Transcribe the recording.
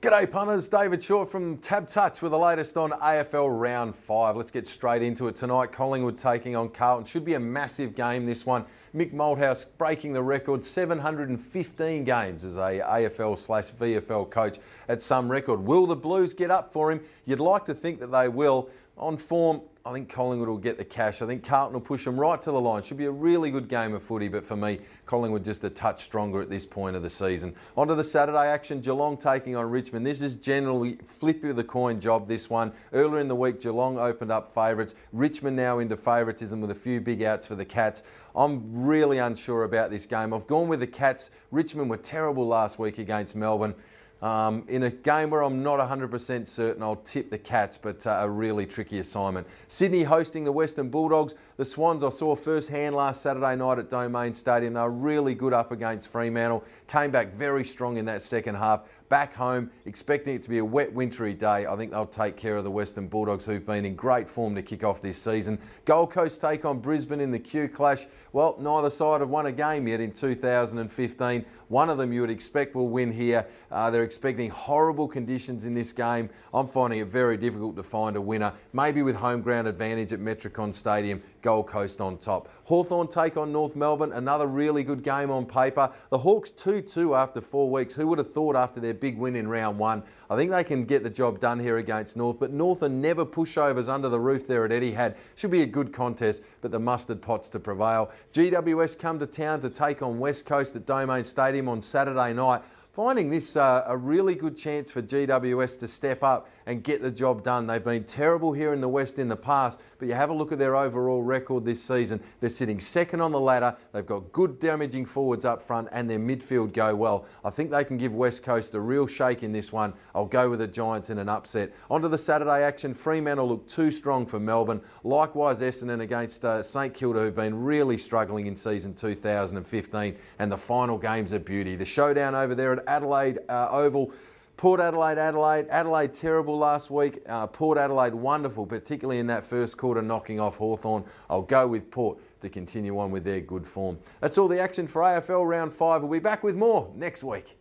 G'day punters, David Shortte from TABtouch with the latest on AFL Round 5. Let's get straight into it tonight. Collingwood taking on Carlton. Should be a massive game, this one. Mick Malthouse breaking the record, 715 games as a AFL/VFL coach at some record. Will the Blues get up for him? You'd like to think that they will. On form, I think Collingwood will get the cash. I think Carlton will push them right to the line. Should be a really good game of footy, but for me, Collingwood just a touch stronger at this point of the season. On to the Saturday action, Geelong taking on Richmond. This is generally flip of the coin job, this one. Earlier in the week, Geelong opened up favourites. Richmond now into favouritism with a few big outs for the Cats. I'm really unsure about this game. I've gone with the Cats. Richmond were terrible last week against Melbourne. In a game where I'm not 100% certain, I'll tip the Cats, but a really tricky assignment. Sydney hosting the Western Bulldogs. The Swans I saw firsthand last Saturday night at Domain Stadium. They were really good up against Fremantle. Came back very strong in that second half. Back home, expecting it to be a wet, wintry day. I think they'll take care of the Western Bulldogs, who've been in great form to kick off this season. Gold Coast take on Brisbane in the Q Clash. Well, neither side have won a game yet in 2015. One of them you would expect will win here. They're expecting horrible conditions in this game. I'm finding it very difficult to find a winner. Maybe with home ground advantage at Metricon Stadium, Gold Coast on top. Hawthorn take on North Melbourne. Another really good game on paper. The Hawks 2-2 after 4 weeks. Who would have thought after their big win in round 1? I think they can get the job done here against North, but North are never pushovers under the roof there at Etihad. Should be a good contest, but the mustard pots to prevail. GWS come to town to take on West Coast at Domain Stadium on Saturday night. Finding this a really good chance for GWS to step up and get the job done. They've been terrible here in the West in the past, but you have a look at their overall record this season. They're sitting second on the ladder. They've got good damaging forwards up front and their midfield go well. I think they can give West Coast a real shake in this one. I'll go with the Giants in an upset. On to the Saturday action. Fremantle look too strong for Melbourne. Likewise, Essendon against St Kilda, who've been really struggling in season 2015. And the final game's a beauty. The showdown over there at Adelaide Oval. Port Adelaide, Adelaide terrible last week. Port Adelaide wonderful, particularly in that first quarter knocking off Hawthorn. I'll go with Port to continue on with their good form. That's all the action for AFL Round 5. We'll be back with more next week.